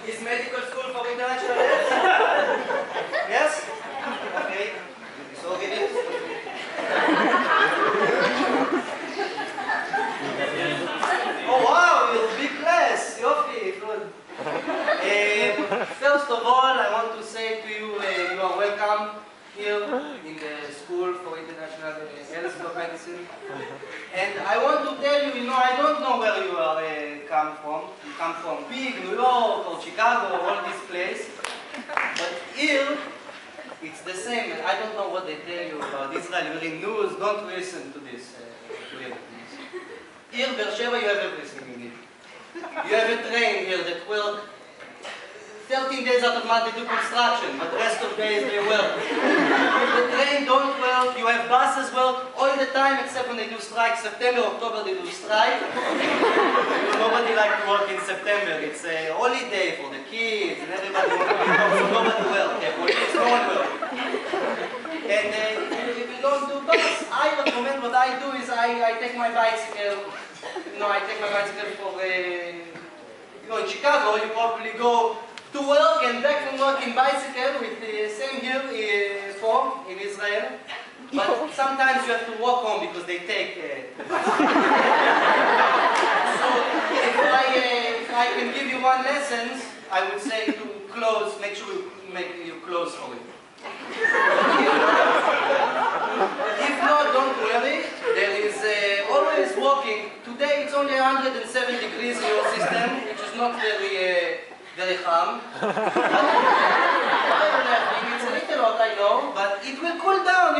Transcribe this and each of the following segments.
Is medical school for international health? Yes? Okay. So it is. Oh wow, you're big class. Yofi, good. First of all, I want to say to you, you are welcome here in the School for International Health Medicine. And I want to tell you, I don't know where you are come from. You come from big New York or Chicago or all this place. But here, it's the same. I don't know what they tell you about Israel. You're in news. Don't listen to this. Here, Beersheba, you have everything you need. You have a train here that works 13 days out of month they do construction, but the rest of days they work. The train don't work, you have buses work all the time except when they do strike. September, October they do strike. Nobody likes to work in September. It's a holiday for the kids and everybody wants to be home, so nobody works. No one works. And if you don't do bus, I recommend what I do is I take my bicycle. I take my bicycle for, in Chicago, you probably go to work and back from work in bicycle with the same here form in Israel. But sometimes you have to walk home because they take the bicycle. So if I can give you one lesson, I would say to close, make sure you make your clothes for it. If not, don't worry. There is always walking. Today it's only 107 degrees in your system, which is not very calm. It's a little hot, I know, but it will cool down.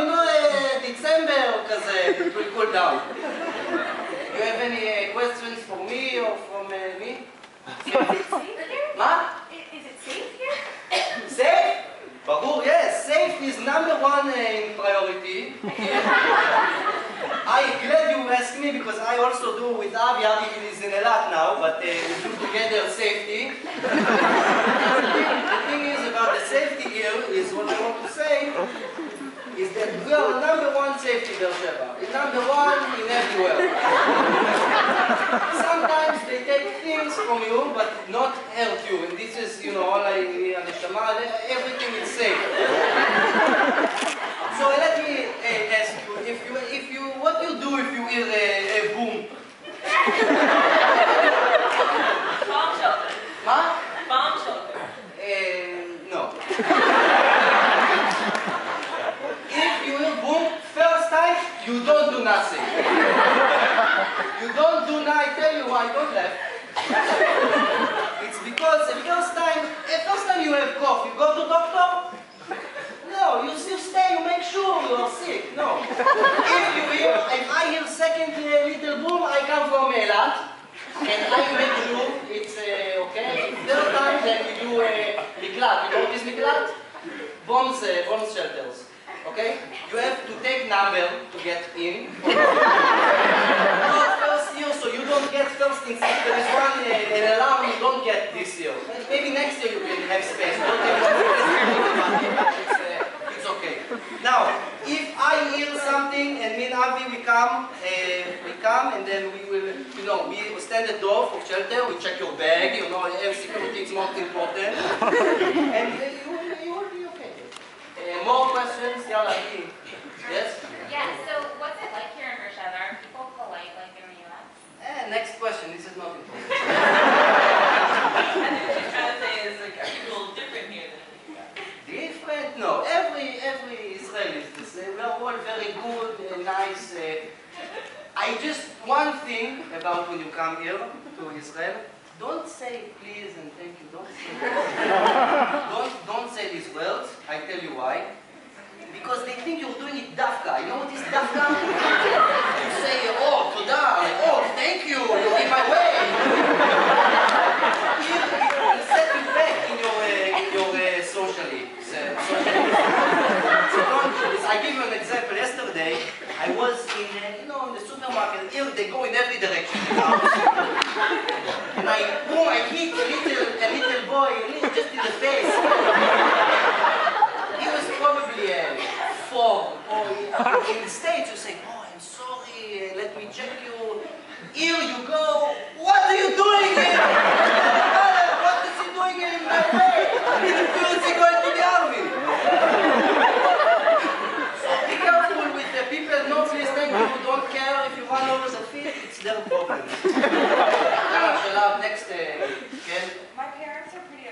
December, because it will cool down. Do you have any questions for me or from me? Is it safe here? What? Is it safe here? Safe? Baruch, yes. Safe is #1 in priority. I'm glad you asked me because I also do with Avi. Avi is in Elat now, but we do together safety. The thing is about the safety here is what I want to say is that we are #1 safety Beersheba. It's #1 in everywhere. Sometimes they take things from you but not hurt you, and this is all everything is safe. So let me ask you, what do you do if you hear a boom? Bomb shelter. Huh? Bomb shelter. No. If you hear boom, first time, you don't do nothing. You don't do nothing. I tell you why, don't laugh. It's because the first time you have cough, you go to doctor? No, you still stay, you make sure you are sick. No. If I hear second little boom, I come from Elat, and I make sure it's okay. Third time, then we do miklat. You know what is miklat? Bomb shelters. Okay? You have to take number to get in. Not first year, so you don't get first things. If there is an alarm, you don't get this year. Maybe next year you can have space. It's okay. Now, if I hear something and me and Avi we come and then we will, we stand at the door for shelter, we check your bag, air security is most important. And you will be okay. More questions? Yes? Yeah, so what's it like here in Beersheba? Are people polite like in the U.S.? Next question. This is not important. I think what she's trying to say is, are people different here than in the U.S.? Different? No. Every Israeli is the same. We are all very good and nice. One thing about when you come here to Israel, don't say please and thank you. Don't say these words. I tell you why. Because they think you're doing it dafka. You know what is dafka? You say, oh, toda, oh, thank you, you're in my way. You set you back in your socially. So don't do this. I give you an example. Yesterday, I was in the supermarket. Here they go in every direction. And I hit a little boy just in the face. He was probably 4. Or in the States, you say, oh, I'm sorry.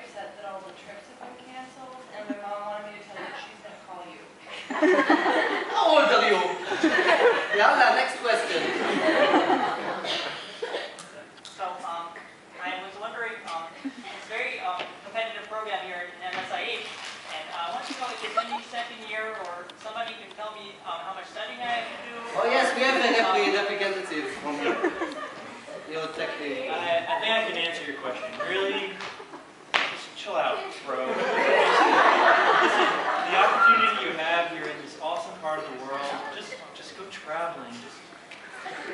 upset that all the trips have been canceled, and my mom wanted me to tell you that she's going to call you. How old are you? Yalla, next question. So, I was wondering, it's a very competitive program here at MSIH, and I want to know if there's any second year or somebody can tell me how much studying I have to do. Oh yes, we have a representative from your tech. I think I can answer your question. Really, just chill out, bro. This is the opportunity you have. You're in this awesome part of the world. Just go traveling. Just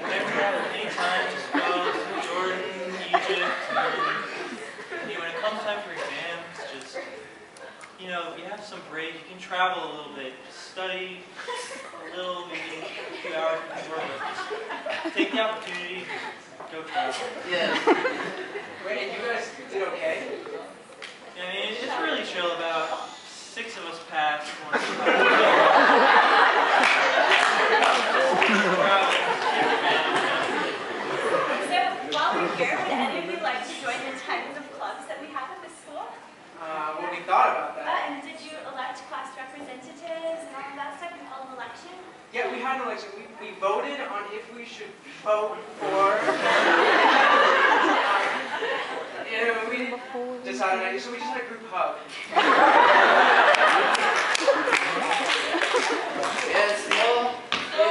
whenever, anytime, just go to Jordan, Egypt. And, when it comes time for exams, just if you have some break, you can travel a little bit. Just study a little, maybe a few hours before. Just take the opportunity. Go travel. Yeah. Wait, and you guys did okay? I mean, it's really chill. About 6 of us passed. So, while we're here, would any of you like to join the tons of clubs that we have at the school? Well, we thought about that. And did you elect class representatives and all of that stuff? You held an election? Yeah, we had an election. We voted on if we should vote for. We decided, so we just had a group hug. Yes, no. So,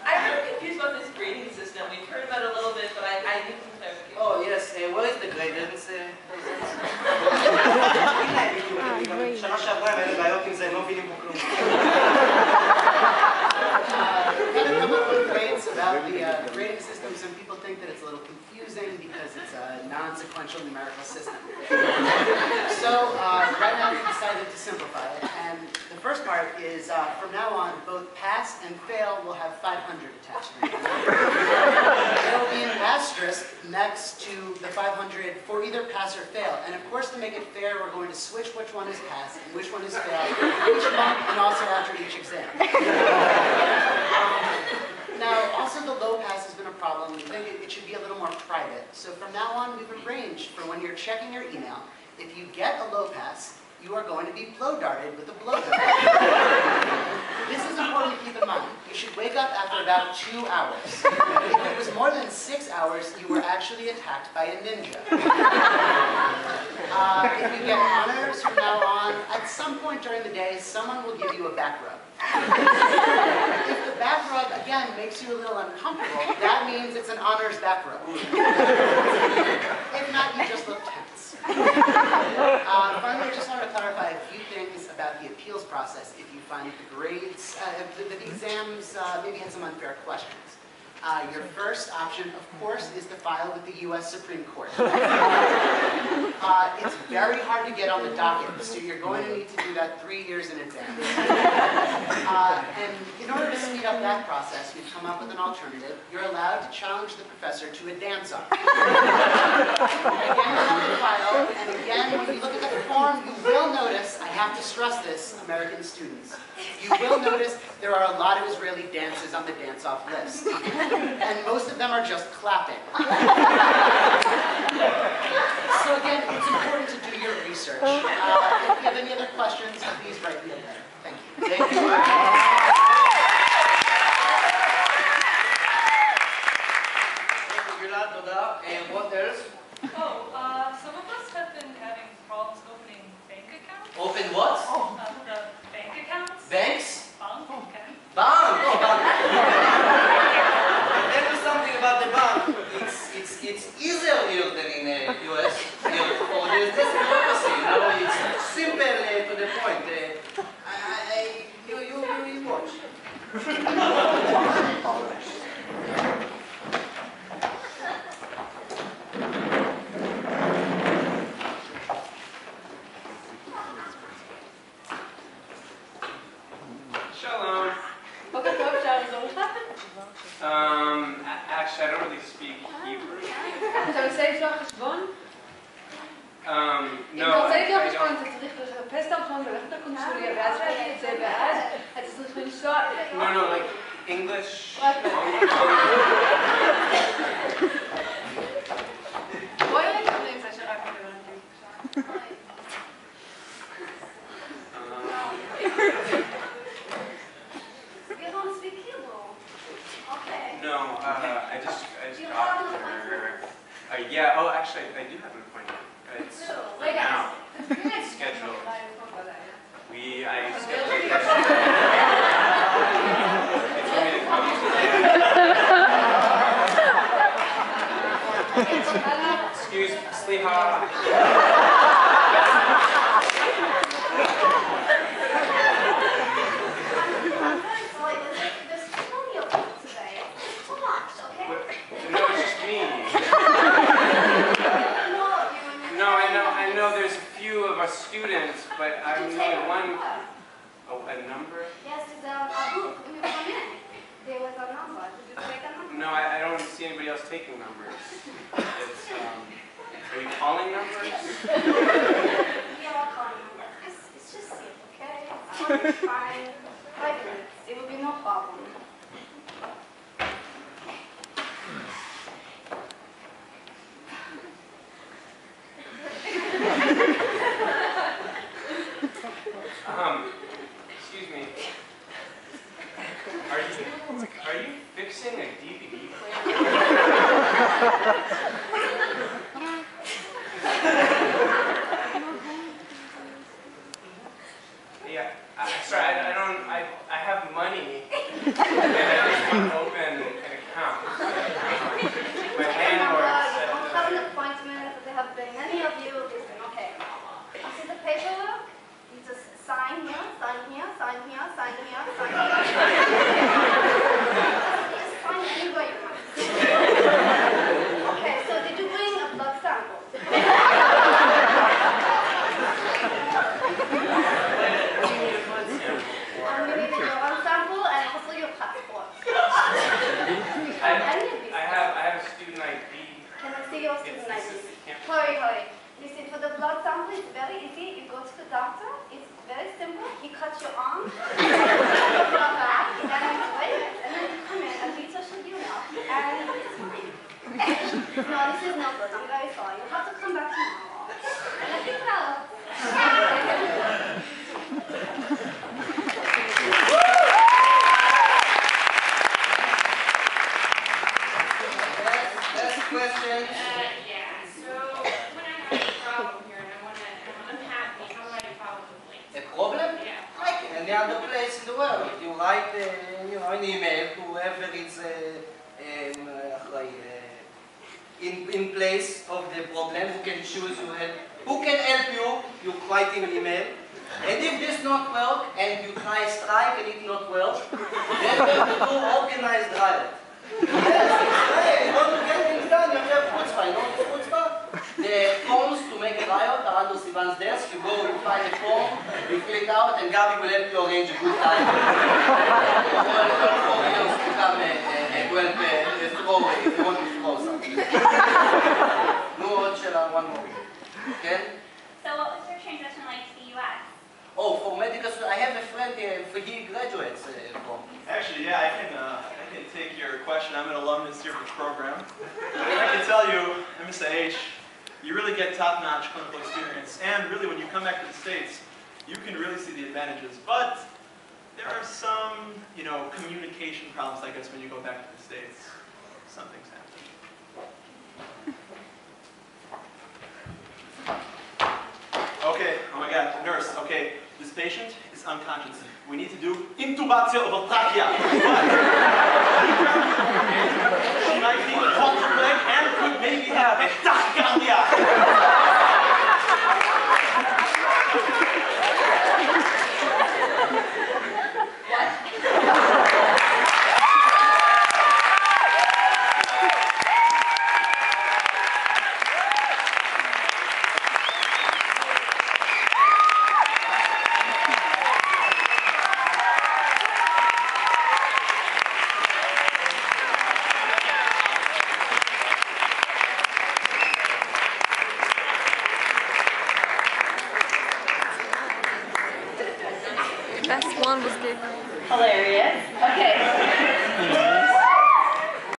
I'm really confused about this grading system. We've heard about it a little bit, but I need some clarification. Oh yes, what is the gradance? שנה שעברה הם היו בעיות עם זה, הם לא מבינים פה כלום. Got a couple of complaints about the grading system. Some people think that it's a little confusing because it's a non-sequential numerical system. So right now we've decided to simplify it. And the first part is from now on, both pass and fail will have 500 attached to them. There will be an asterisk next to the 500 for either pass or fail. And of course, to make it fair, we're going to switch which one is pass and which one is fail each month and also after each exam. Now, also the low pass has been a problem. We think it should be a little more private. So from now on, we've arranged for when you're checking your email, if you get a low pass, you are going to be blow darted with a blow dart. This is important to keep in mind. You should wake up after about 2 hours. If it was more than 6 hours, you were actually attacked by a ninja. If you get honors from now on, at some point during the day, someone will give you a back rub. If the back rub, again, makes you a little uncomfortable, that means it's an honors back rub. If not, you just look tense. Finally, I just want to clarify a few things about the appeals process if you find that the grades, the exams maybe had some unfair questions. Your first option, of course, is to file with the U.S. Supreme Court. It's very hard to get on the docket, so you're going to need to do that 3 years in advance. And in order to speed up that process, we've come up with an alternative. You're allowed to challenge the professor to a dance-off. Again, you have to file, and again, when you look at the form, you will notice, I have to stress this, American students, you will notice there are a lot of Israeli dances on the dance-off list. And most of them are just clapping. So again, it's important to do your research. If you have any other questions, please write me a letter. Thank you. Thank you. What else? Some of us have been having problems opening bank accounts. Open what? The bank accounts. Banks? Bank, okay. Bank! Oh, bank. Tell me something about the bank. It's easier here than in the US. There's less bureaucracy. It's simple to the point. You watch. Shalom. Actually, I don't really speak Hebrew. אתה עושה איתו חשבון? אם No, אתה עושה איתו I חשבון, don't. אתה צריך לחפש את החשבון וללכת לקונסוליה, ואז להגיד את זה, ואז אתה צריך לנסוע... No, like English. בואי רגע נמצא שרק מדבר. know there's a few of us students, but I know one. Oh, a number? Yes, it's a book when you come in. There was a number. Did you take a number? No, I don't see anybody else taking numbers. It's, are you calling numbers? We are calling numbers. It's just sit, okay? I want to try 5 minutes. It will be no problem. Excuse me. Are you fixing a DVD player? Yeah, sorry, I have money and I just want to open an account. My landlord said You don't that have an appointment. There have been many of you. Listen, okay. You see the paperwork? You just sign here, sign here, sign here, sign here, sign here. Just sign anywhere you want. Okay, so did you bring a blood sample? And you need your blood sample and also your passport. I have a student ID. Can I see your student ID? Can't- Hurry. Listen, for the blood sample, it's very easy. You go to the doctor. It's very simple. He cuts your arm, your back, and then you wait, and then you come in, and Lisa should you know, and it's fine. No, this is no good. I'm very sorry. You'll have to come back tomorrow. And I think Last question. Yeah, so when I have a problem here and I'm unhappy, how do I follow the link? A problem? Yeah. Like any other place in the world. You write, an email to whoever is in place of the problem, who can choose you help, who can help you. You write him an email. And if this not work, and you try strike and it not work, then you have to do organized riot. Yes, hey, you want to get things done, you have chutzpah. You know what's chutzpah? The forms to make a riot are under Sivan's desk. You go, you find a form, you fill it out, and Gabi will help you arrange a good time. All 4 years to come and help throw if you want to throw something. No, one more. Okay? So what was your transition like to the U.S.? Oh, for medical students, I have a friend here, he graduates from. Actually, yeah, I can take your question. I'm an alumnus here for the program. I can tell you, MSIH, you really get top-notch clinical experience, and really when you come back to the States, you can really see the advantages. But there are some, communication problems, I guess, when you go back to the States. Some things happen. Okay, oh my God, nurse, okay, this patient is unconscious. We need to do intubatie over trachea. But she might be quadriplegic and could maybe have a tachycardia. Best one was given. Hilarious. Okay,